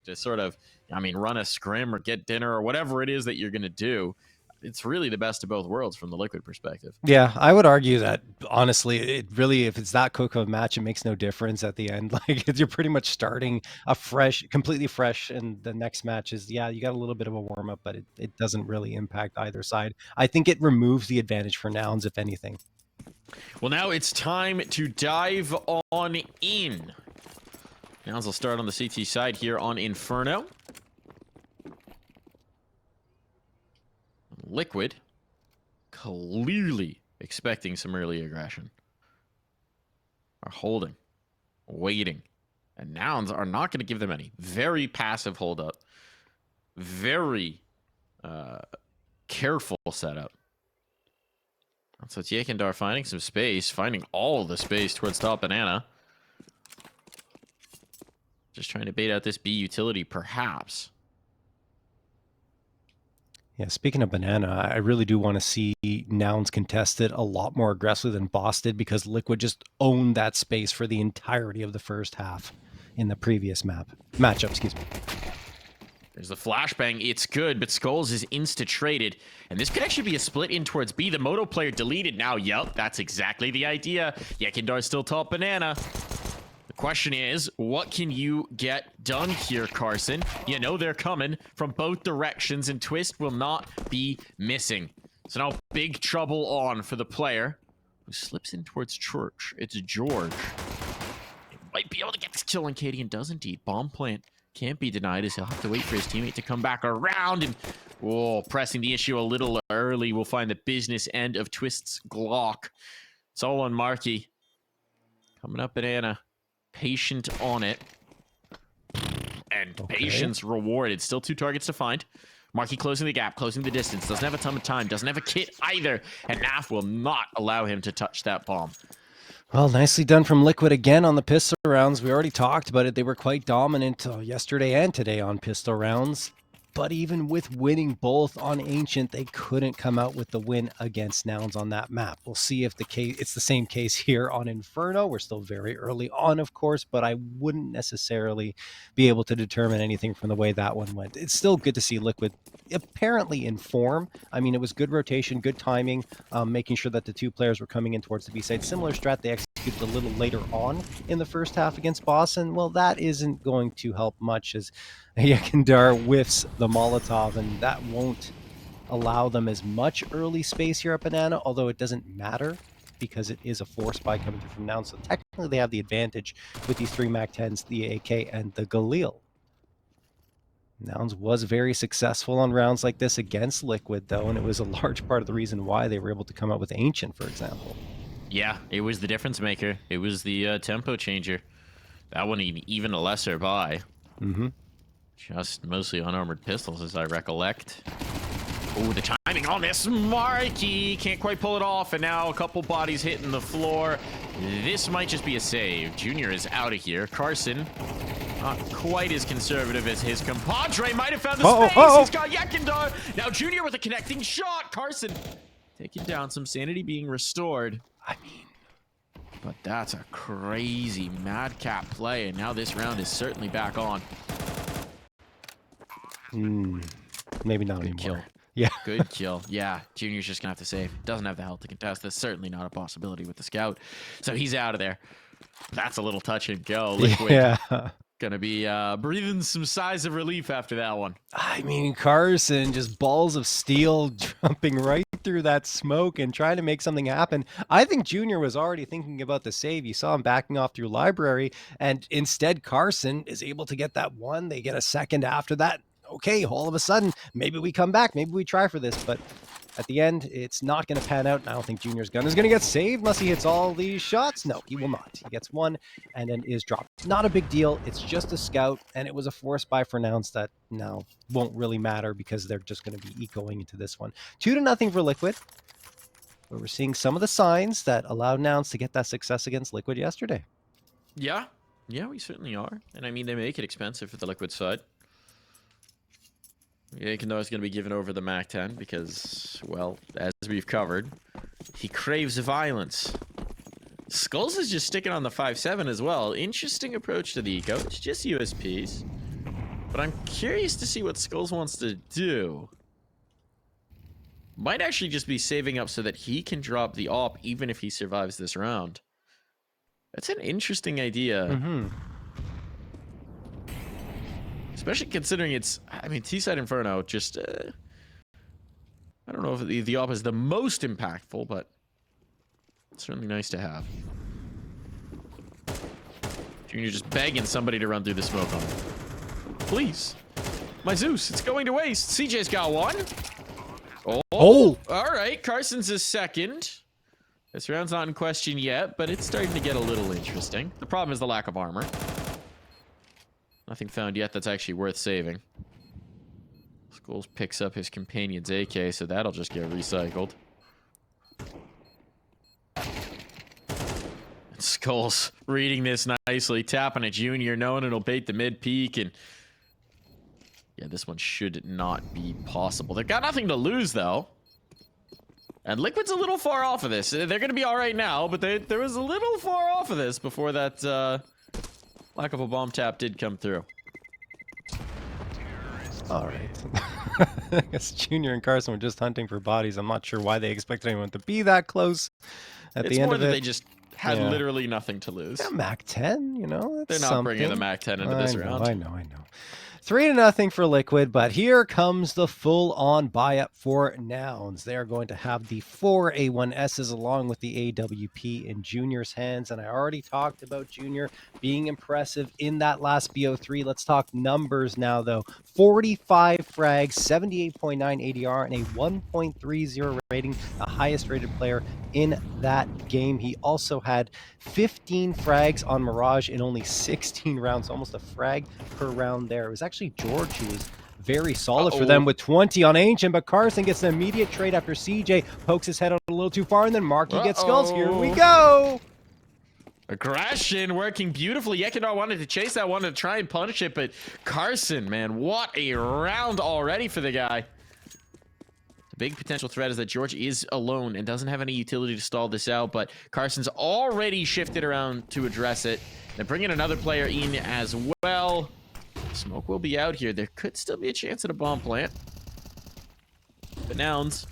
to sort of, I mean, run a scrim or get dinner or whatever it is that you're going to do. It's really the best of both worlds from the Liquid perspective. Yeah, I would argue that honestly, it really, if it's that quick of a match, it makes no difference at the end. Like you're pretty much starting a fresh, completely fresh, and the next match is, yeah, you got a little bit of a warm up, but it doesn't really impact either side. I think it removes the advantage for Nouns, if anything. Well, now it's time to dive on in. Nouns will start on the CT side here on Inferno. Liquid clearly expecting some early aggression. Are holding, waiting. And Nouns are not going to give them any. Very passive hold up. Very careful setup. So it's Yekindar finding some space, finding all the space towards top banana. Just trying to bait out this B utility, perhaps. Yeah, speaking of banana, I really do want to see Nouns contested a lot more aggressive than Boss did, because Liquid just owned that space for the entirety of the first half in the previous matchup, excuse me. There's the flashbang. It's good, but Skullz is insta-traded. And this could actually be a split in towards B. The Moto player deleted now. Yup, that's exactly the idea. Yekindar's still top banana. The question is, what can you get done here, Carson? You know they're coming from both directions, and Twist will not be missing. So now big trouble on for the player who slips in towards Church. It's George. He might be able to get this kill on Katie, and does indeed. Bomb plant can't be denied, as he'll have to wait for his teammate to come back around. And pressing the issue a little early. We'll find the business end of Twist's Glock. It's all on Marky. Coming up, banana. Patient on it. And patience rewarded. Still 2 targets to find. Marky closing the gap, closing the distance. Doesn't have a ton of time. Doesn't have a kit either. And Naf will not allow him to touch that bomb. Well, nicely done from Liquid again on the pistol rounds. We already talked about it. They were quite dominant yesterday and today on pistol rounds. But even with winning both on Ancient, they couldn't come out with the win against Nouns on that map. We'll see if it's the same case here on Inferno. We're still very early on, of course, but I wouldn't necessarily be able to determine anything from the way that one went. It's still good to see Liquid apparently in form. I mean, it was good rotation, good timing, making sure that the 2 players were coming in towards the B side. Similar strat they executed a little later on in the first half against Boston. Well, that isn't going to help much, as Yekindar whiffs the Molotov, and that won't allow them as much early space here at banana, although it doesn't matter because it is a force buy coming through from Nouns. So technically they have the advantage with these 3 MAC-10s, the AK and the Galil. Nouns was very successful on rounds like this against Liquid, though, and it was a large part of the reason why they were able to come out with Ancient, for example. Yeah, it was the difference maker. It was the tempo changer. That one even a lesser buy. Mm-hmm. Just mostly unarmored pistols, as I recollect. Oh, the timing on this. Marky can't quite pull it off, and now a couple bodies hitting the floor. This might just be a save. Junior is out of here. Carson, not quite as conservative as his compadre. Might have found the space. He's got Yekindar. Now Junior with a connecting shot. Carson taking down, some sanity being restored. I mean, but that's a crazy madcap play, and now this round is certainly back on. Maybe not Good anymore. kill. Yeah. Good kill. Yeah, Junior's just gonna have to save. Doesn't have the health to contest. That's certainly not a possibility with the scout. So he's out of there. That's a little touch and go. Liquid. Yeah. Gonna be breathing some sighs of relief after that one. I mean, Carson, just balls of steel jumping right through that smoke and trying to make something happen. I think Junior was already thinking about the save. You saw him backing off through library, and instead Carson is able to get that one. They get a second after that. Okay, all of a sudden, maybe we come back. Maybe we try for this, but at the end, it's not going to pan out. I don't think Junior's gun is going to get saved unless he hits all these shots. No, he will not. He gets one and then is dropped. Not a big deal. It's just a scout, and it was a force buy for Nouns that now won't really matter because they're just going to be ecoing into this one. 2-0 for Liquid. But we're seeing some of the signs that allowed Nouns to get that success against Liquid yesterday. Yeah, we certainly are. And I mean, they make it expensive for the Liquid side. Yekindar is going to be given over the MAC-10 because, well, as we've covered, he craves violence. Skullz is just sticking on the 5-7 as well. Interesting approach to the eco. It's just USPs. But I'm curious to see what Skullz wants to do. Might actually just be saving up so that he can drop the op even if he survives this round. That's an interesting idea. Mm-hmm. Especially considering it's, I mean, T-side Inferno just, I don't know if the op is the most impactful, but it's certainly nice to have. Junior just begging somebody to run through the smoke on him. Please. My Zeus, it's going to waste. CJ's got one. Oh! All right, Carson's is second. This round's not in question yet, but it's starting to get a little interesting. The problem is the lack of armor. Nothing found yet that's actually worth saving. Skullz picks up his companion's AK, so that'll just get recycled. Skullz reading this nicely, tapping at Junior, knowing it'll bait the mid-peak, and yeah, this one should not be possible. They've got nothing to lose, though. And Liquid's a little far off of this. They're going to be all right now, but there was a little far off of this before that lack of a bomb tap did come through. All right. I guess Junior and Carson were just hunting for bodies. I'm not sure why they expected anyone to be that close at the end of it. They just had literally nothing to lose. Yeah, Mac 10, you know, that's They're not bringing the Mac 10 into this round. I know. 3-0 for Liquid, but here comes the full-on buy-up for Nouns. They are going to have the 4 A1Ss along with the AWP in Junior's hands, and I already talked about Junior being impressive in that last BO3. Let's talk numbers now, though. 45 frags, 78.9 ADR, and a 1.30 rating, the highest-rated player in that game. He also had 15 frags on Mirage in only 16 rounds, almost a frag per round there. It was actually George who was very solid for them with 20 on Ancient, but Carson gets an immediate trade after CJ pokes his head out a little too far, and then Marky gets Skullz. Here we go! Aggression working beautifully. Yekindar wanted to chase that, wanted to try and punish it, but Carson, man, what a round already for the guy. The big potential threat is that George is alone and doesn't have any utility to stall this out, but Carson's already shifted around to address it. They're bringing another player in as well. Smoke will be out here. There could still be a chance at a bomb plant. But Nouns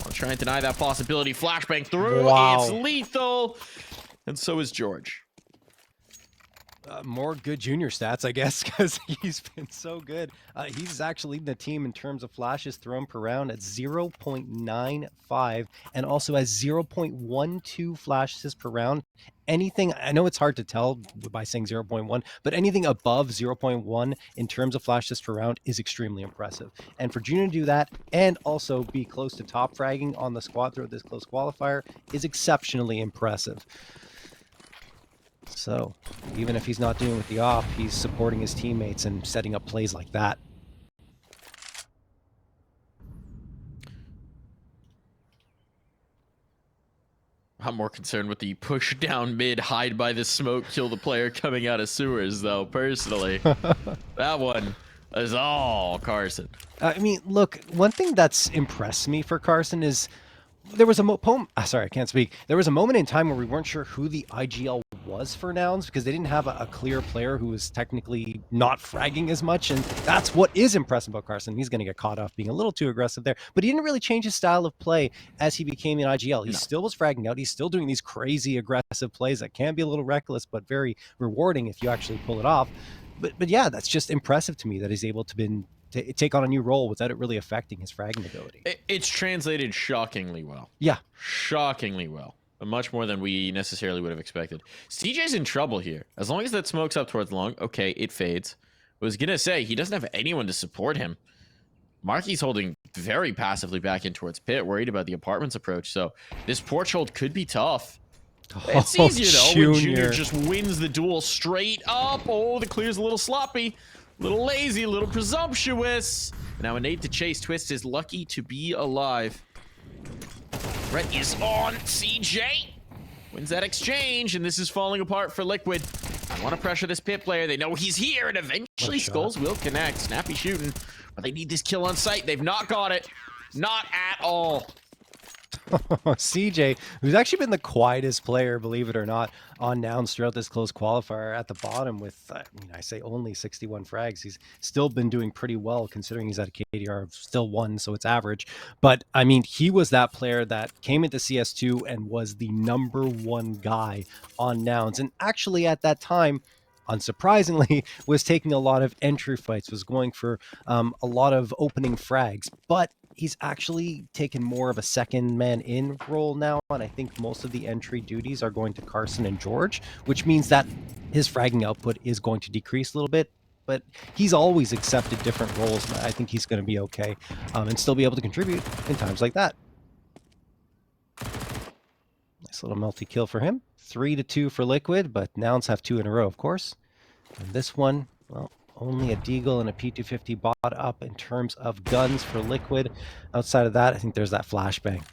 will try and deny that possibility. Flashbang through. Wow. It's lethal. And so is George. More good Junior stats, I guess, because he's been so good. He's actually leading the team in terms of flashes thrown per round at 0.95 and also has 0.12 flashes per round. Anything, I know it's hard to tell by saying 0.1, but anything above 0.1 in terms of flashes per round is extremely impressive. And for Junior to do that and also be close to top fragging on the squad throughout this close qualifier is exceptionally impressive. So, even if he's not doing with the off, he's supporting his teammates and setting up plays like that. I'm more concerned with the push down mid, hide by the smoke, kill the player coming out of sewers, though, personally. That one is all Carson. I mean, look, one thing that's impressed me for Carson is there was a sorry, I can't speak. There was a moment in time where we weren't sure who the IGL was for Nouns because they didn't have a clear player who was technically not fragging as much, and that's what is impressive about Carson. He's going to get caught off being a little too aggressive there, but he didn't really change his style of play as he became an IGL. He still was fragging out. He's still doing these crazy aggressive plays that can be a little reckless, but very rewarding if you actually pull it off. But yeah, that's just impressive to me that he's able to take on a new role without it really affecting his fragging ability. It's translated shockingly well. Yeah. Shockingly well. Much more than we necessarily would have expected. CJ's in trouble here. As long as that smoke's up towards long, okay, it fades. I was gonna say, he doesn't have anyone to support him. Marky's holding very passively back in towards pit, worried about the apartments approach, so this porch hold could be tough. It's easier, though, when Junior just wins the duel straight up. Oh, the clear's a little sloppy. A little lazy, a little presumptuous. Now a nade to chase. Twist is lucky to be alive. Threat is on. CJ wins that exchange, and this is falling apart for Liquid. I want to pressure this pit player. They know he's here, and eventually Skullz will connect. Snappy shooting, but they need this kill on sight. They've not got it. Not at all. CJ, who's actually been the quietest player, believe it or not, on Nouns throughout this close qualifier at the bottom with, I mean, I say only 61 frags. He's still been doing pretty well considering he's at a KDR of still 1, so it's average. But, I mean, he was that player that came into CS2 and was the #1 guy on Nouns. And actually at that time, unsurprisingly, was taking a lot of entry fights, was going for a lot of opening frags. But he's actually taken more of a second man in role now, and I think most of the entry duties are going to Carson and George, which means that his fragging output is going to decrease a little bit. But he's always accepted different roles, and I think he's going to be okay and still be able to contribute in times like that. Nice little multi-kill for him. 3-2 for Liquid, but Nouns have 2 in a row, of course. And this one, well, only a Deagle and a P250 bought up in terms of guns for Liquid. Outside of that, I think there's that flashbang.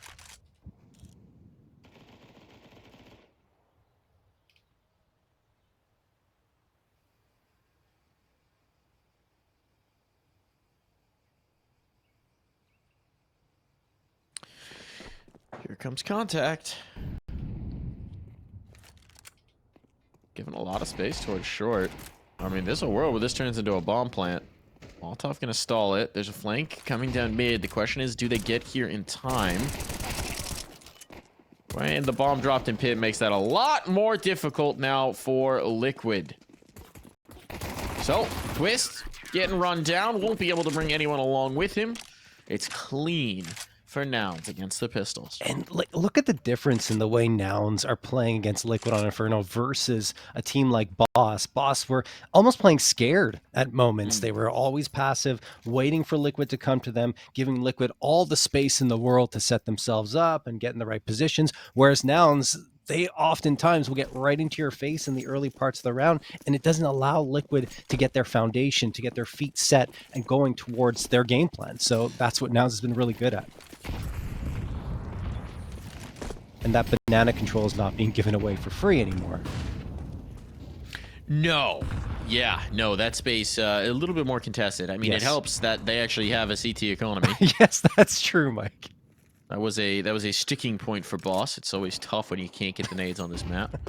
Here comes contact. Giving a lot of space towards short. I mean, there's a world where this turns into a bomb plant. Molotov gonna stall it. There's a flank coming down mid. The question is, do they get here in time? And the bomb dropped in pit makes that a lot more difficult now for Liquid. So, Twist getting run down. Won't be able to bring anyone along with him. It's clean for Nouns against the Pistols. And look at the difference in the way Nouns are playing against Liquid on Inferno versus a team like Boss. Boss were almost playing scared at moments. They were always passive, waiting for Liquid to come to them, giving Liquid all the space in the world to set themselves up and get in the right positions. Whereas Nouns, they oftentimes will get right into your face in the early parts of the round, and it doesn't allow Liquid to get their foundation, to get their feet set and going towards their game plan. So that's what Nouns has been really good at. And that banana control is not being given away for free anymore. No. Yeah, no, that space a little bit more contested. I mean, Yes. It helps that they actually have a CT economy. Yes, that's true, Mike. That was a sticking point for Boss. It's always tough when you can't get the nades on this map.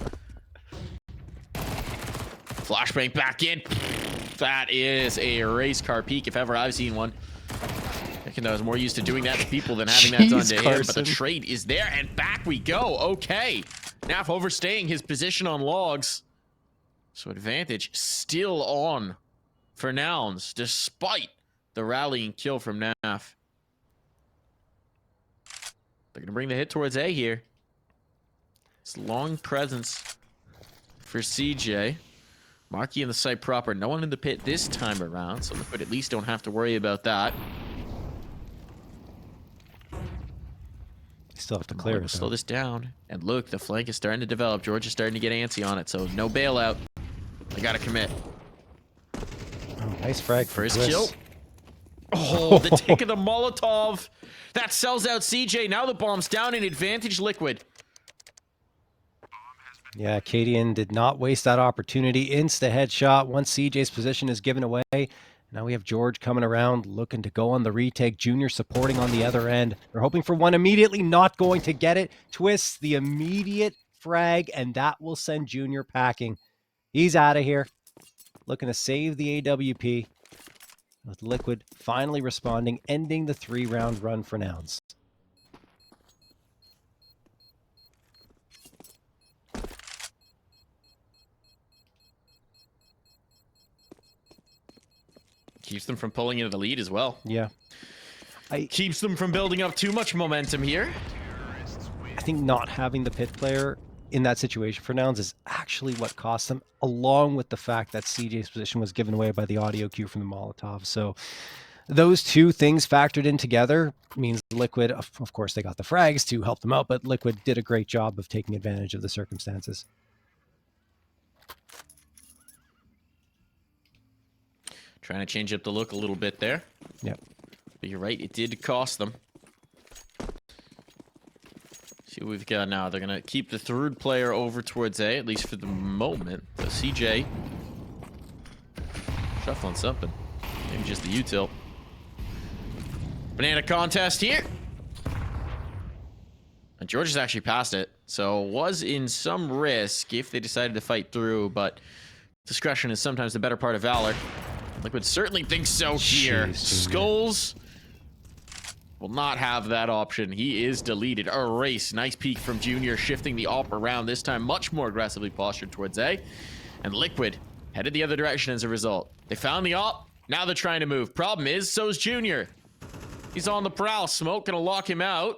Flashbang back in. That is a race car peak if ever I've seen one. I reckon I was more used to doing that to people than having that done to him, but the trade is there, and back we go. Okay. Naf overstaying his position on logs. So advantage still on for Nouns, despite the rallying kill from Naf. They're going to bring the hit towards A here. It's long presence for CJ. Marky in the site proper. No one in the pit this time around, so Liquid at least don't have to worry about that. Still have to clear it. Slow this down. And look, the flank is starting to develop. George is starting to get antsy on it, so no bailout. They got to commit. Oh, nice frag. First kill. Oh, the tick of the Molotov. That sells out CJ. Now the bomb's down in advantage Liquid. Yeah, Cadian did not waste that opportunity. Insta headshot once CJ's position is given away. Now we have George coming around, looking to go on the retake. Junior supporting on the other end. They're hoping for one immediately, not going to get it. Twists the immediate frag, and that will send Junior packing. He's out of here. Looking to save the AWP. With Liquid finally responding, ending the 3-round run for Nouns. Keeps them from pulling into the lead as well. Yeah. Keeps them from building up too much momentum here. I think not having the pit player in that situation for Nouns is actually what cost them, along with the fact that CJ's position was given away by the audio cue from the Molotov. So those two things factored in together means Liquid, of course, they got the frags to help them out, but Liquid did a great job of taking advantage of the circumstances. Trying to change up the look a little bit there. Yep. But you're right, it did cost them. See what we've got now. They're going to keep the third player over towards A, at least for the moment. So CJ shuffling something. Maybe just the util. Banana contest here. And George has actually passed it, so was in some risk if they decided to fight through, but discretion is sometimes the better part of valor. Liquid certainly thinks so here. Skullz will not have that option. He is deleted. Erase. Nice peek from Junior, shifting the op around, this time much more aggressively postured towards A. And Liquid headed the other direction as a result. They found the op, now they're trying to move. Problem is, so's Junior. He's on the prowl. Smoke gonna lock him out.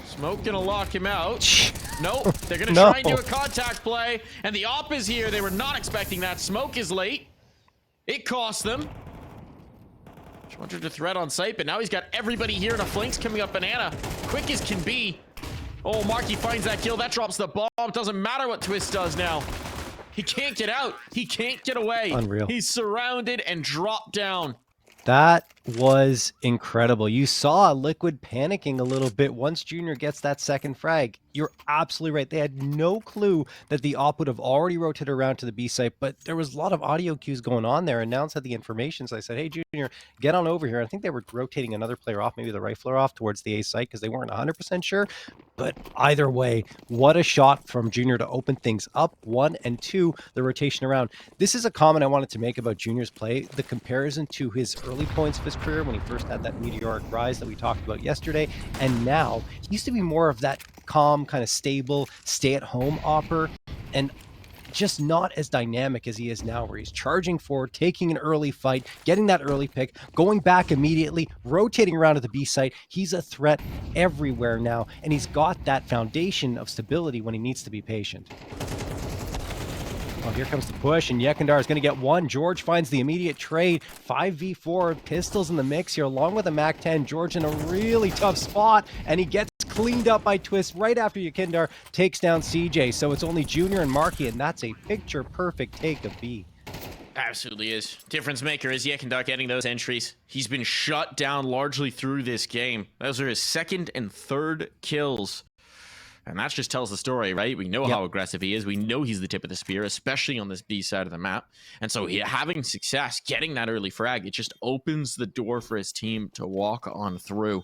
Smoke gonna lock him out. Nope, they're gonna try and do a contact play, and the op is here. They were not expecting that. Smoke is late. It cost them. Wanted to threat on site, but now he's got everybody here, and a flank's coming up banana. Quick as can be. Oh, Marky finds that kill. That drops the bomb. Doesn't matter what Twist does now. He can't get out. He can't get away. Unreal. He's surrounded and dropped down. That was incredible. You saw Liquid panicking a little bit once Junior gets that second frag. You're absolutely right. They had no clue that the op would have already rotated around to the B site, but there was a lot of audio cues going on there, and Nouns had the information, so I said, hey, Junior, get on over here. I think they were rotating another player off, maybe the rifler off towards the A site because they weren't 100% sure, but either way, what a shot from Junior to open things up, 1, and 2, the rotation around. This is a comment I wanted to make about Junior's play, the comparison to his early points of his career when he first had that meteoric rise that we talked about yesterday, and now he used to be more of that calm, kind of stable, stay-at-home opper, and just not as dynamic as he is now, where he's charging forward, taking an early fight, getting that early pick, going back immediately, rotating around at the B site. He's a threat everywhere now, and he's got that foundation of stability when he needs to be patient. Oh, here comes the push, and Yekindar is going to get one. George finds the immediate trade. 5v4 pistols in the mix here, along with a MAC-10. George in a really tough spot, and he gets cleaned up by Twist right after Yekindar takes down CJ. So it's only Junior and Marky, and that's a picture-perfect take of B. Absolutely is. Difference maker is Yekindar getting those entries. He's been shut down largely through this game. Those are his second and third kills. And that just tells the story, right? We know how aggressive he is. We know he's the tip of the spear, especially on this B side of the map. And so having success, getting that early frag, it just opens the door for his team to walk on through.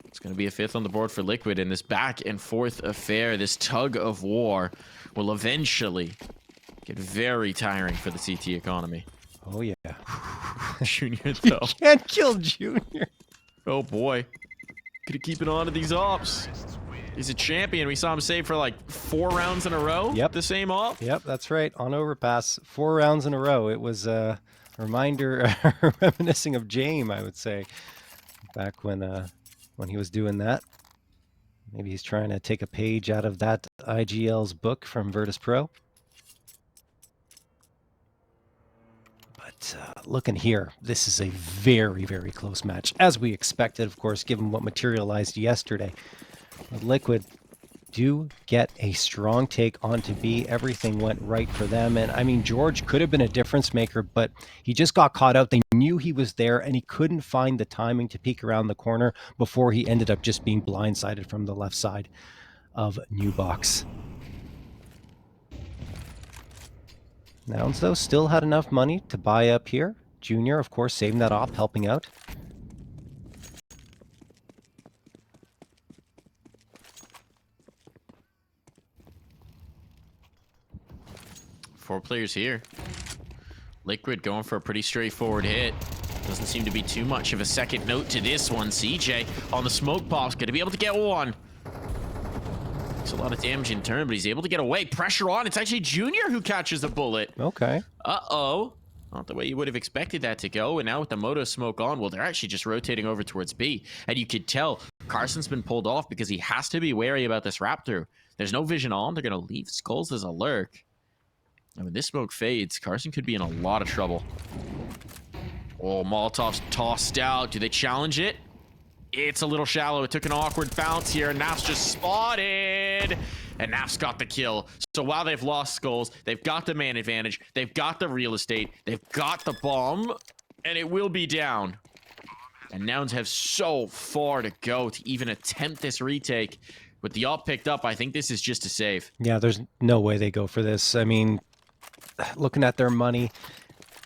It's going to be a 5th on the board for Liquid, and this back and forth affair, this tug of war, will eventually get very tiring for the CT economy. Oh, yeah. Junior, though. You can't kill Junior. Oh, boy. Gonna keep it on to these ops. He's a champion. We saw him save for like 4 rounds in a row. Yep. The same op. Yep, that's right. On overpass, 4 rounds in a row. It was a reminder, reminiscing of Jame, I would say, back when he was doing that. Maybe he's trying to take a page out of that IGL's book from Virtus Pro. But looking here, this is a very, very close match, as we expected, of course, given what materialized yesterday. But Liquid do get a strong take onto B. Everything went right for them. And I mean, George could have been a difference maker, but he just got caught out. They knew he was there, and he couldn't find the timing to peek around the corner before he ended up just being blindsided from the left side of New Box. Nouns, though, still had enough money to buy up here. Junior, of course, saving that off, helping out. Four players here. Liquid going for a pretty straightforward hit. Doesn't seem to be too much of a second note to this one. CJ on the smoke pops, going to be able to get one. It's a lot of damage in turn, but he's able to get away. Pressure on. It's actually Junior who catches a bullet. Okay. Uh-oh. Not the way you would have expected that to go. And now with the moto smoke on, well, they're actually just rotating over towards B. And you could tell Carson's been pulled off because he has to be wary about this wrap through. There's no vision on. They're going to leave Skullz as a lurk. And when this smoke fades, Carson could be in a lot of trouble. Oh, Molotov's tossed out. Do they challenge it? It's a little shallow. It took an awkward bounce here. Naf's just spotted. And Naf's got the kill. So while they've lost Skullz, they've got the man advantage. They've got the real estate. They've got the bomb. And it will be down. And Nouns have so far to go to even attempt this retake. With the op picked up, I think this is just a save. Yeah, there's no way they go for this. I mean, looking at their money,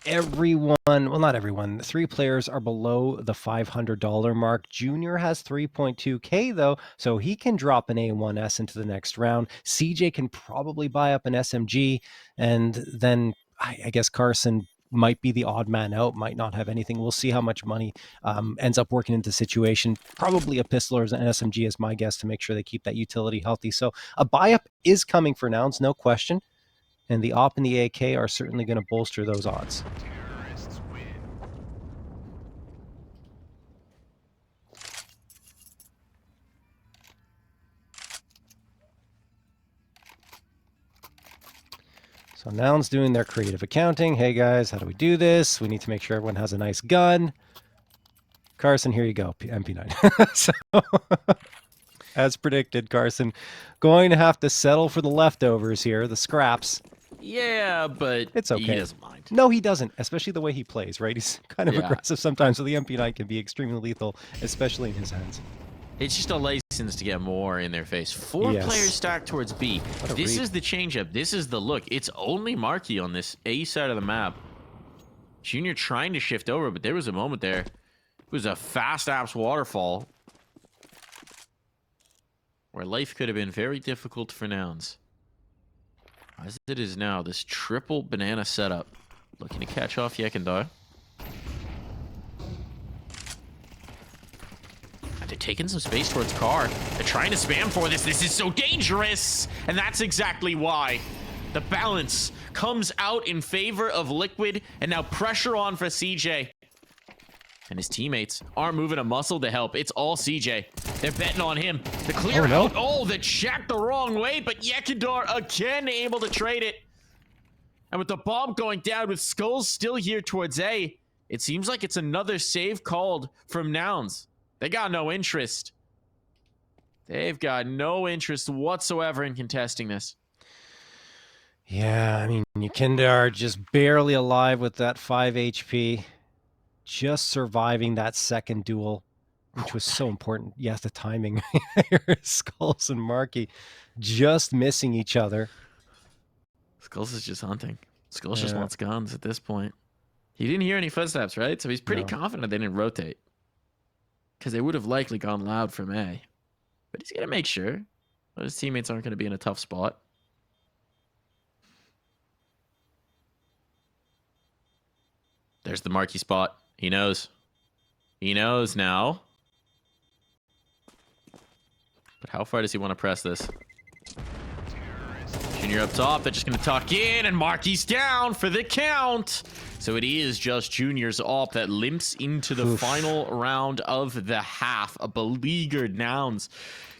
everyone, well, not everyone, 3 players are below the $500 mark. Junior has 3.2K though, so he can drop an A1S into the next round. CJ can probably buy up an SMG, and then I guess Carson might be the odd man out, might not have anything. We'll see how much money ends up working into the situation. Probably a pistol or an SMG is my guess to make sure they keep that utility healthy. So a buy up is coming for Nouns, no question. And the AWP and the AK are certainly going to bolster those odds. So Nouns doing their creative accounting. Hey guys, how do we do this? We need to make sure everyone has a nice gun. Carson, here you go, MP9. So, as predicted, Carson going to have to settle for the leftovers here, the scraps. Yeah, but it's okay. He doesn't mind. No, he doesn't, especially the way he plays, right? He's kind of Yeah. aggressive sometimes, so the MP9 can be extremely lethal, especially in his hands. It's just a license to get more in their face. 4 players stacked towards B. This is the changeup. This is the look. It's only Marky on this A side of the map. Junior trying to shift over, but there was a moment there. It was a fast apps waterfall where life could have been very difficult for Nouns. As it is now, this triple banana setup. Looking to catch off Yekindar. They're taking some space towards Car. They're trying to spam for this. This is so dangerous. And that's exactly why. The balance comes out in favor of Liquid. And now pressure on for CJ. And his teammates aren't moving a muscle to help. It's all CJ. They're betting on him. The clear out. Oh, the check the wrong way. But Yekindar again able to trade it. And with the bomb going down with Skullz still here towards A, it seems like it's another save called from Nouns. They got no interest. They've got no interest whatsoever in contesting this. Yeah, I mean, Yekindar just barely alive with that 5 HP. Just surviving that second duel, which was so important. Yes, the timing. Skullz and Marky just missing each other. Skullz is just hunting. Skullz just wants guns at this point. He didn't hear any footsteps, right? So he's pretty confident they didn't rotate. Because they would have likely gone loud from A. But he's going to make sure that his teammates aren't going to be in a tough spot. There's the Marky spot. He knows. He knows now. But how far does he want to press this? Junior up top. They're just going to tuck in. And Marky's down for the count. So it is just Junior's AWP that limps into the final round of the half. A beleaguered Nouns.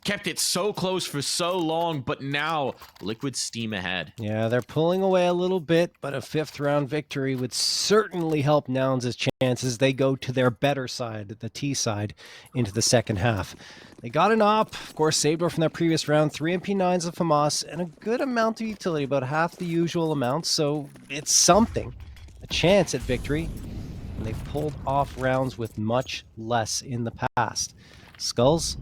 Kept it so close for so long, but now Liquid steam ahead. Yeah, they're pulling away a little bit, but a 5th round victory would certainly help Nouns' chances. They go to their better side, the T side, into the second half. They got an AWP, of course, saved her from that previous round, 3 MP9s of FAMAS, and a good amount of utility, about half the usual amount, so it's something. A chance at victory, and they've pulled off rounds with much less in the past. Skullz,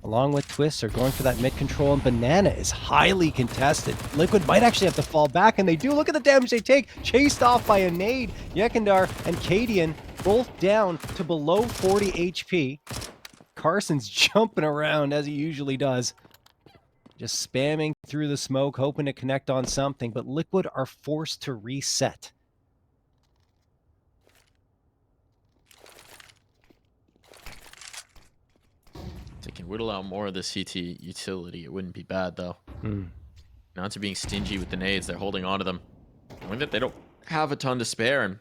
along with Twists, are going for that mid control, and Banana is highly contested. Liquid might actually have to fall back, and they do. Look at the damage they take. Chased off by a nade. Yekindar and Cadian both down to below 40 HP. Carson's jumping around as he usually does. Just spamming through the smoke, hoping to connect on something, but Liquid are forced to reset. If they can whittle out more of the CT utility, it wouldn't be bad, though. Now to being stingy with the nades, they're holding on to them. Knowing that they don't have a ton to spare. And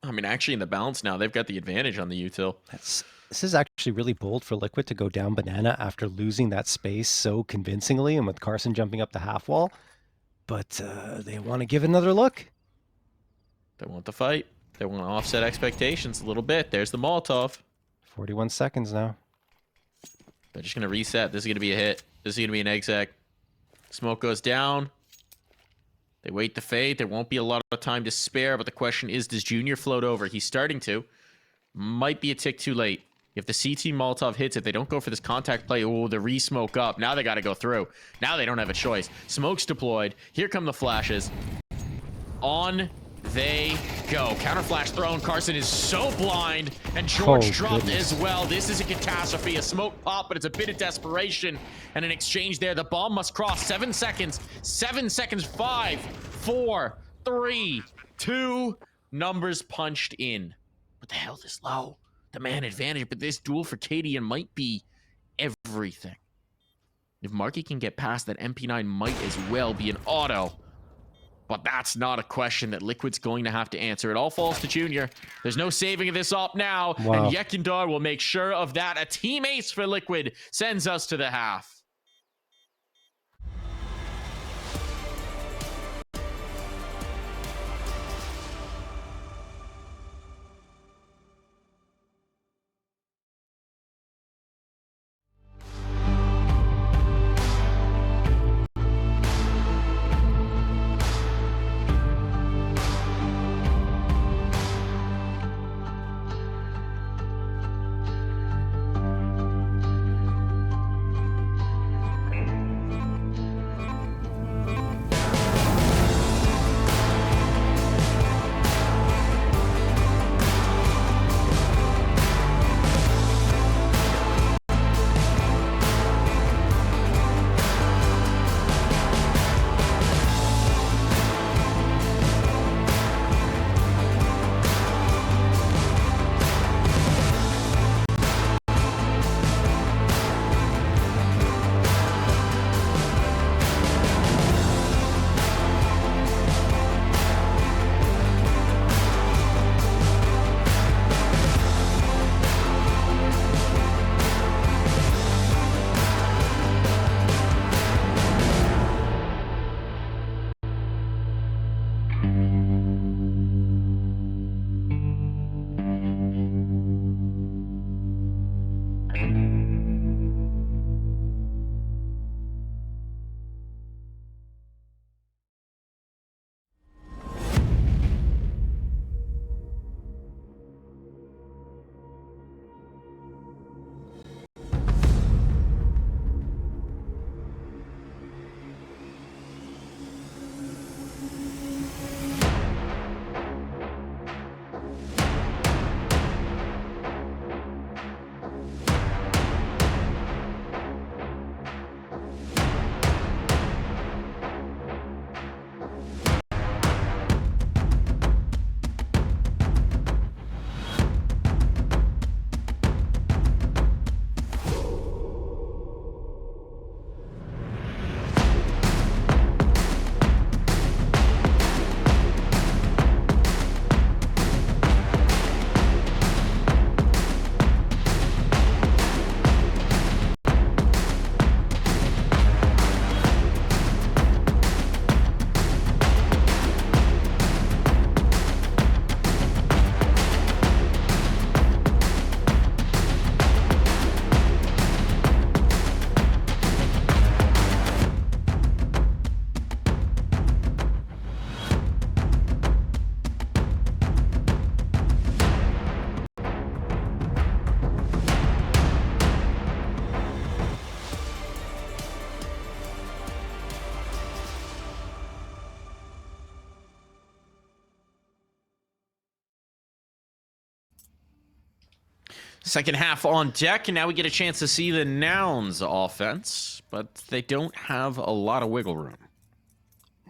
I mean, actually, in the balance now, they've got the advantage on the util. This is actually really bold for Liquid to go down Banana after losing that space so convincingly, and with Carson jumping up the half wall. But they want to give another look. They want the fight. They want to offset expectations a little bit. There's the Molotov. 41 seconds now. They're just going to reset. This is going to be a hit. This is going to be an exec. Smoke goes down. They wait the fade. There won't be a lot of time to spare, but the question is, does Junior float over? He's starting to. Might be a tick too late. If the CT Molotov hits, if they don't go for this contact play, oh, the re-smoke up. Now they got to go through. Now they don't have a choice. Smoke's deployed. Here come the flashes. On they go. Counter flash thrown. Carson is so blind, and George dropped as well. This is a catastrophe. A smoke pop, but it's a bit of desperation and an exchange there. The bomb must cross. 7 seconds. 7 seconds. 5, 4, 3, 2. Numbers punched in. What the hell is low? The man advantage, but this duel for Cadian might be everything. If Marky can get past that, MP9 might as well be an auto. But that's not a question that Liquid's going to have to answer. It all falls to Junior. There's no saving this up now. Wow. And Yekindar will make sure of that. A team ace for Liquid sends us to the half. Second half on deck, and now we get a chance to see the Nouns offense, but they don't have a lot of wiggle room.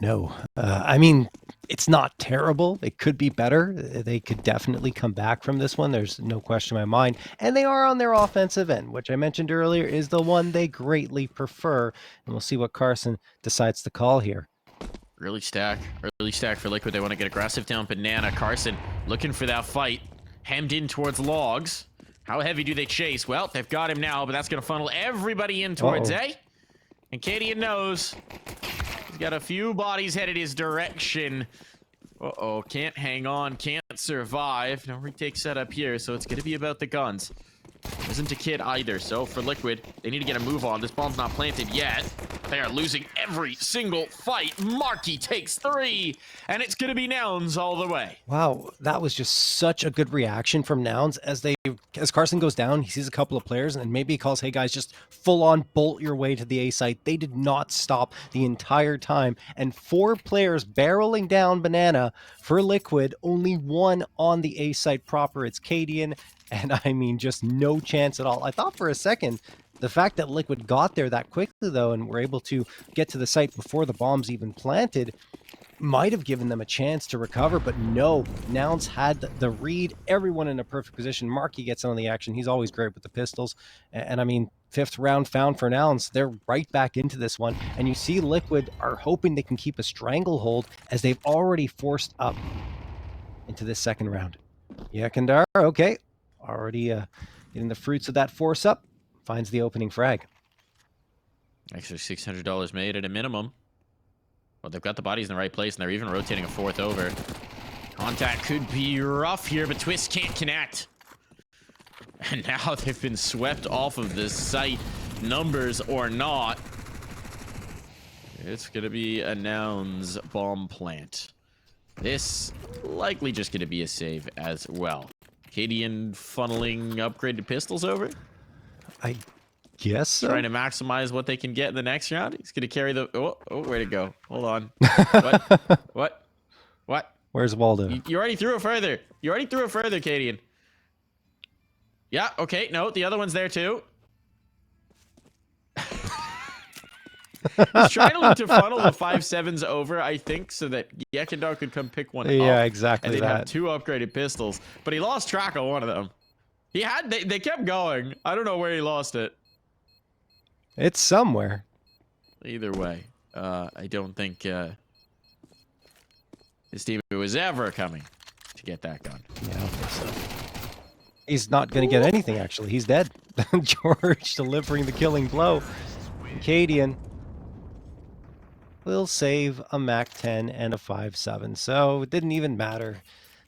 No. I mean, it's not terrible. It could be better. They could definitely come back from this one. There's no question in my mind. And they are on their offensive end, which I mentioned earlier is the one they greatly prefer. And we'll see what Carson decides to call here. Early stack for Liquid. They want to get aggressive down Banana. Carson looking for that fight. Hemmed in towards Logs. How heavy do they chase? Well, they've got him now, but that's going to funnel everybody in towards A. And Cadian knows he's got a few bodies headed his direction. Can't hang on, can't survive. No retake set up here, so it's going to be about the guns. Isn't a kid either, so for Liquid, they need to get a move on. This bomb's not planted yet. They are losing every single fight. Marky takes 3, and it's going to be Nouns all the way. Wow, that was just such a good reaction from Nouns as Carson goes down, he sees a couple of players, and maybe he calls, hey guys, just full on bolt your way to the A site. They did not stop the entire time, and 4 players barreling down Banana for Liquid, only 1 on the A site proper. It's Cadian, and I mean, just no chance at all. I thought for a second, the fact that Liquid got there that quickly, though, and were able to get to the site before the bombs even planted, might have given them a chance to recover, but no. Nouns had the read, everyone in a perfect position. Marky gets on the action. He's always great with the pistols. And I mean, 5th round found for Nouns. They're right back into this one. And you see Liquid are hoping they can keep a stranglehold as they've already forced up into this 2nd round. Yakandar, okay. Already getting the fruits of that force up. Finds the opening frag. Extra $600 made at a minimum. Well, they've got the bodies in the right place, and they're even rotating a 4th over. Contact could be rough here, but Twist can't connect. And now they've been swept off of this site, numbers or not. It's going to be a Nouns bomb plant. This likely just going to be a save as well. Cadian funneling upgraded pistols over. I guess so. Trying to maximize what they can get in the next round. He's going to carry the... Oh, where'd it go? Hold on. What? Where's Waldo? You already threw it further. You already threw it further, Cadian. Yeah, okay. No, the other one's there too. He's trying to funnel the 5.7s over, I think, so that Yakandar could come pick one up. Yeah, exactly and they'd that. have 2 upgraded pistols. But he lost track of one of them. They kept going. I don't know where he lost it. It's somewhere. Either way, I don't think his team was ever coming to get that gun. Yeah, I don't think so. He's not going to get anything, actually. He's dead. George delivering the killing blow. Cadian will save a MAC-10 and a 5.7. So it didn't even matter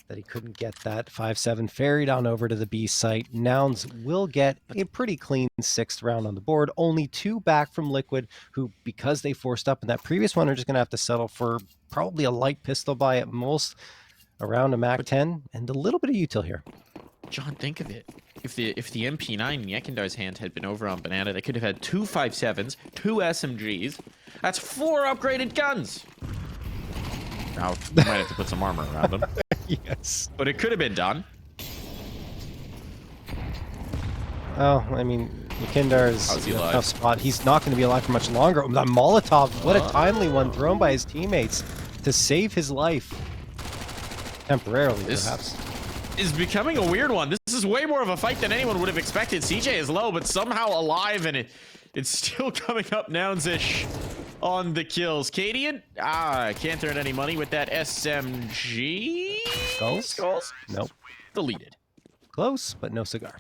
that he couldn't get that 5.7 ferried on over to the B site. Nouns will get a pretty clean 6th round on the board. Only 2 back from Liquid, who, because they forced up in that previous one, are just going to have to settle for probably a light pistol buy at most, around a MAC-10, and a little bit of util here. John, think of it. If the MP9 in Yakandar's hand had been over on Banana, they could have had 2 5.7s, 2 SMGs. That's 4 upgraded guns. Now, we might have to put some armor around them. Yes. But it could have been done. Oh, I mean, Yakandar is in a alive? tough spot. He's not going to be alive for much longer. That Molotov, what a timely one thrown by his teammates to save his life. Temporarily, perhaps. Is becoming a weird one. This is way more of a fight than anyone would have expected. CJ is low, but somehow alive, and it's still coming up Nouns-ish on the kills. Cadian, can't earn any money with that SMG. Skullz? Nope. Deleted. Close, but no cigar.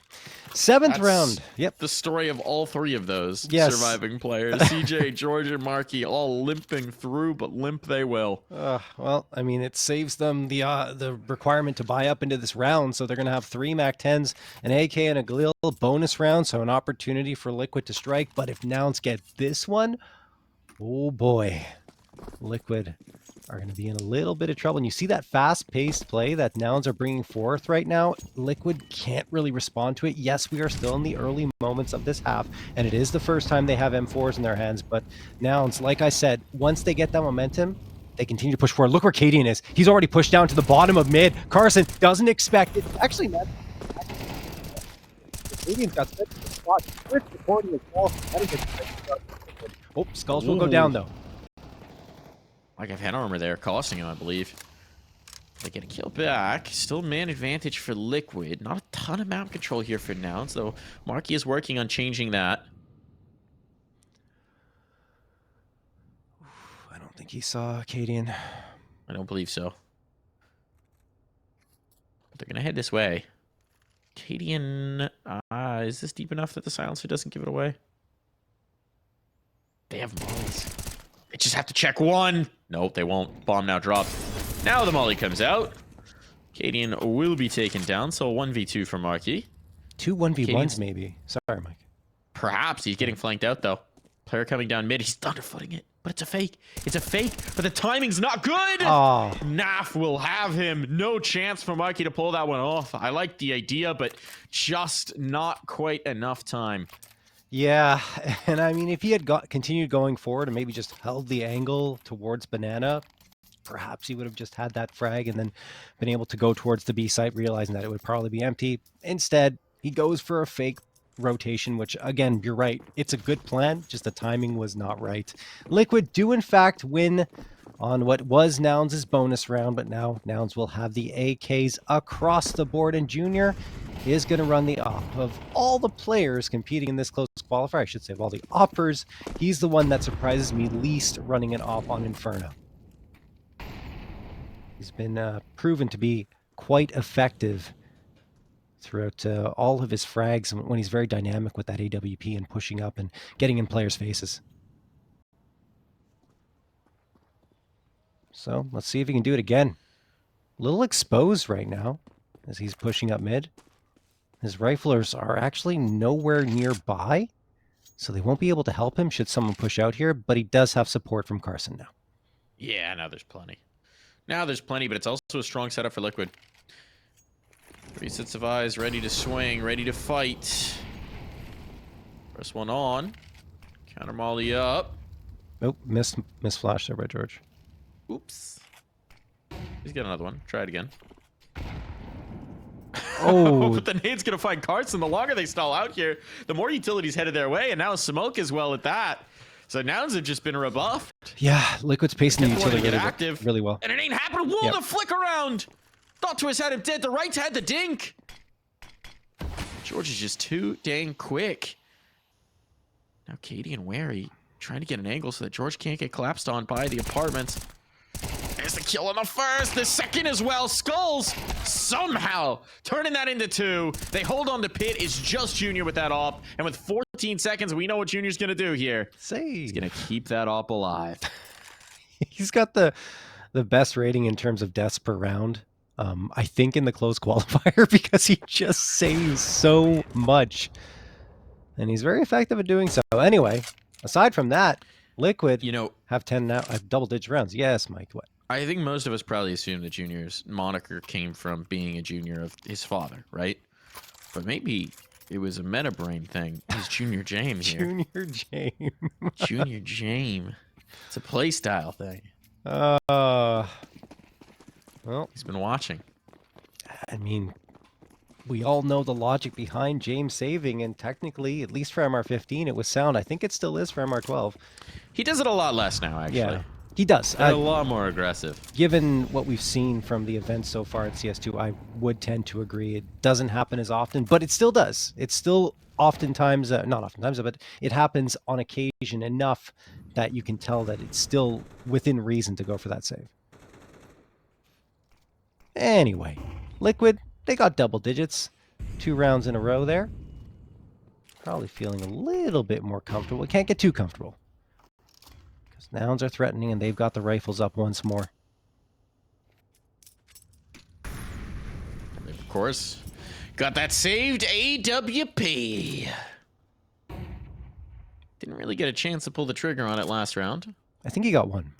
7th round. Yep. The story of all 3 of those Yes. surviving players. CJ, George, and Marky all limping through, but limp they will. Well, I mean, it saves them the requirement to buy up into this round, so they're going to have 3 MAC-10s, an AK, and a Galil bonus round, so an opportunity for Liquid to strike. But if Nouns get this one, oh boy, Liquid are going to be in a little bit of trouble. And you see that fast-paced play that Nouns are bringing forth right now. Liquid can't really respond to it. Yes, we are still in the early moments of this half, and it is the first time they have M4s in their hands. But Nouns, like I said, once they get that momentum, they continue to push forward. Look where Cadian is. He's already pushed down to the bottom of mid. Carson doesn't expect it. Actually, man, Cadian's got such a spot. First recording as well. Oh, Skullz will go down, though. Like I've had armor there, costing him, I believe. They get a kill back. Still man advantage for Liquid. Not a ton of map control here for Nouns, though Marky is working on changing that. I don't think he saw Cadian. I don't believe so. But they're going to head this way. Cadian, is this deep enough that the silencer doesn't give it away? They have mollies. They just have to check one. Nope, they won't. Bomb now dropped. Now the molly comes out. Cadian will be taken down, so 1v2 for Marky. Two 1v1s Canadians- maybe. Sorry, Mike. Perhaps he's getting flanked out though. Player coming down mid. He's thunderfooting it, but it's a fake. It's a fake, but the timing's not good. Oh, Naf will have him. No chance for Mikey to pull that one off. I like the idea, but just not quite enough time. yeah. And I mean, if he had continued going forward and maybe just held the angle towards Banana, perhaps he would have just had that frag and then been able to go towards the B site, realizing that it would probably be empty. Instead, he goes for a fake rotation, which again, you're right, it's a good plan, just the timing was not right. Liquid do in fact win on what was Nouns' bonus round, but now Nouns will have the AKs across the board, and Junior is going to run the op. Of all the players competing in this close qualifier, I should say, of all the oppers, he's the one that surprises me least running an op on Inferno. He's been proven to be quite effective throughout all of his frags when he's very dynamic with that AWP and pushing up and getting in players' faces. So let's see if he can do it again. A little exposed right now as he's pushing up mid. His riflers are actually nowhere nearby, so they won't be able to help him should someone push out here, but he does have support from Carson now. Yeah, now there's plenty. Now there's plenty, but it's also a strong setup for Liquid. 3 sets of eyes, ready to swing, ready to fight. First one on. Counter molly up. Oh, miss flash there by George. Oops. He's got another one. Try it again. Oh, But the nade's gonna find Carson. The longer they stall out here, the more utilities headed their way, and now Smoke as well at that. So Nouns have just been rebuffed. yeah, Liquid's pacing the Kept wanting utility to get really, active. really well. And it ain't happening. Whoa, Yep. the flick around. Thought Twist had him dead. The right's had the dink. George is just too dang quick. Now Katie and Wary trying to get an angle so that George can't get collapsed on by the apartments. There's the kill on the first, the second as well. Skullz somehow turning that into 2. They hold on to Pit. It's just Junior with that op. And with 14 seconds, we know what Junior's going to do here. He's going to keep that op alive. He's got the best rating in terms of deaths per round, I think, in the close qualifier because he just saves so much. And he's very effective at doing so. Anyway, aside from that, Liquid have 10 now, double-digit rounds. Yes, Mike, what? I think most of us probably assume that Junior's moniker came from being a junior of his father, right? But maybe it was a meta brain thing. He's Junior James here. Junior James. Junior James. It's a play style thing. Well, He's been watching. I mean, we all know the logic behind James saving, and technically, at least for MR15, it was sound. I think it still is for MR12. He does it a lot less now, actually. Yeah, he does. A lot more aggressive. Given what we've seen from the events so far at CS2, I would tend to agree. It doesn't happen as often, but it still does. It's still oftentimes, not oftentimes, but it happens on occasion enough that you can tell that it's still within reason to go for that save. Anyway, Liquid, they got double digits. 2 rounds in a row there. Probably feeling a little bit more comfortable. We can't get too comfortable. Because Nouns are threatening and they've got the rifles up once more. And of course, got that saved AWP. Didn't really get a chance to pull the trigger on it last round. I think he got one.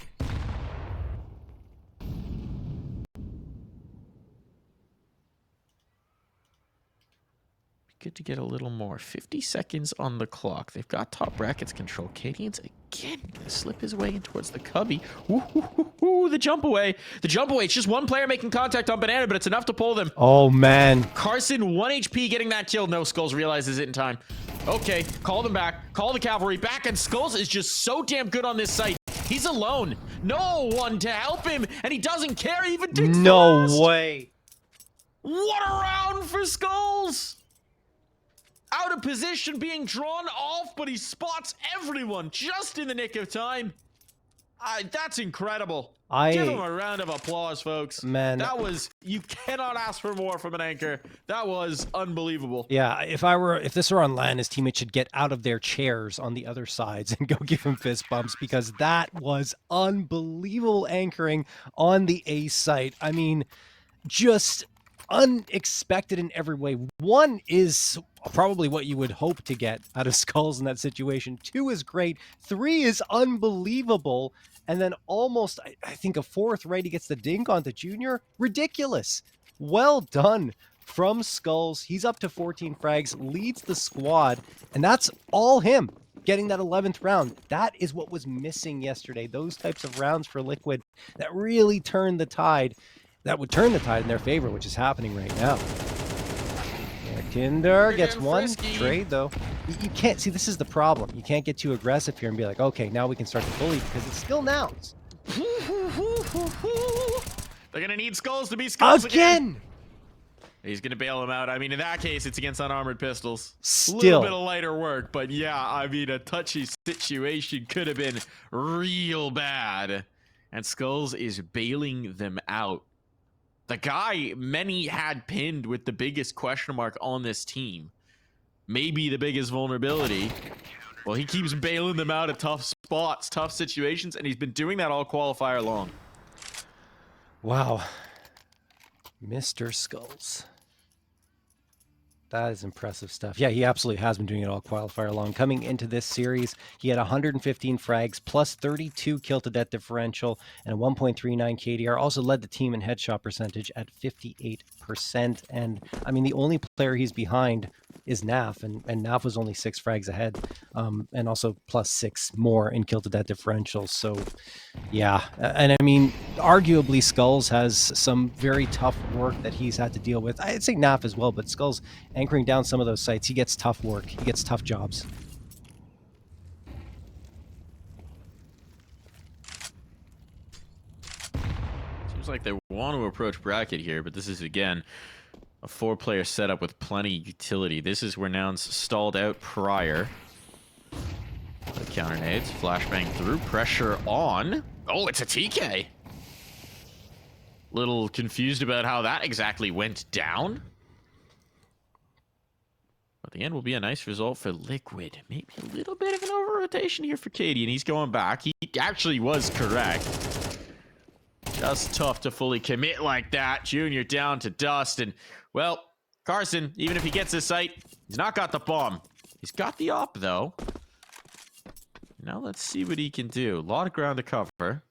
Good to get a little more. 50 seconds on the clock. They've got top brackets control. Canadians again gonna slip his way in towards the cubby. Ooh, the jump away. The jump away. It's just one player making contact on Banana, but it's enough to pull them. Oh, man. Carson, 1 HP getting that kill. No, Skullz realizes it in time. Okay, call them back. Call the cavalry back, and Skullz is just so damn good on this site. He's alone. No one to help him, and he doesn't care. He even digs No first. way. What a round for Skullz! Out of position, being drawn off, but he spots everyone just in the nick of time. That's incredible. Give him a round of applause, folks. Man. That was, you cannot ask for more from an anchor. That was unbelievable. Yeah, if this were on LAN, his teammates should get out of their chairs on the other sides and go give him fist bumps, because that was unbelievable anchoring on the A site. I mean, just unexpected in every way. One is probably what you would hope to get out of Skullz in that situation. 2 is great. 3 is unbelievable. And then almost, I think, a 4th, right? He gets the dink onto Junior. Ridiculous. Well done from Skullz. He's up to 14 frags, leads the squad, and that's all him getting that 11th round. That is what was missing yesterday. Those types of rounds for Liquid that really turned the tide. That would turn the tide in their favor, which is happening right now. Yeah, Kinder gets one trade, though. You can't see, this is the problem. You can't get too aggressive here and be like, okay, now we can start to bully, because it's still Nouns. They're going to need Skullz to be Skullz Again! He's going to bail him out. I mean, in that case, it's against unarmored pistols. Still. A little bit of lighter work, but yeah, I mean, a touchy situation could have been real bad. And Skullz is bailing them out. The guy many had pinned with the biggest question mark on this team. Maybe the biggest vulnerability. Well, he keeps bailing them out of tough spots, tough situations, and he's been doing that all qualifier long. Wow. Mr. Skullz. That is impressive stuff. Yeah, he absolutely has been doing it all qualifier long. Coming into this series, he had 115 frags, plus 32 kill to death differential, and a 1.39 KDR. Also led the team in headshot percentage at 58%. And I mean, the only player he's behind is Naf, and Naf was only 6 frags ahead, and also plus 6 more in kill to death differential. So yeah, and I mean, arguably Skullz has some very tough work that he's had to deal with. I'd say Naf as well, but Skullz anchoring down some of those sites, he gets tough work, he gets tough jobs. Seems like they want to approach bracket here, but this is again a 4-player setup with plenty utility. This is where Nouns stalled out prior. The counter nades, flashbang through, pressure on. Oh, it's a TK. Little confused about how that exactly went down. But the end will be a nice result for Liquid. Maybe a little bit of an over-rotation here for Katie, and he's going back. He actually was correct. Just tough to fully commit like that. Junior down to dust, and, well, Carson, even if he gets his sight, he's not got the bomb. He's got the op, though. Now let's see what he can do. A lot of ground to cover.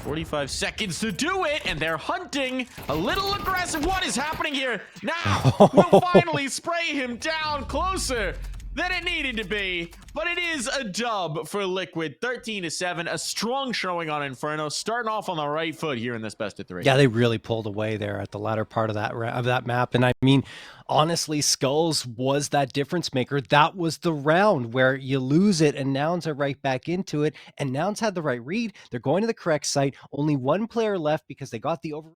45 seconds to do it, and they're hunting a little aggressive. What is happening here? Now we'll finally spray him down closer than it needed to be, but it is a dub for Liquid. 13-7, a strong showing on Inferno, starting off on the right foot here in this best of 3. Yeah, they really pulled away there at the latter part of that map, and I mean, honestly, Skullz was that difference maker. That was the round where you lose it, and Nouns are right back into it, and Nouns had the right read. They're going to the correct site. Only one player left because they got the over.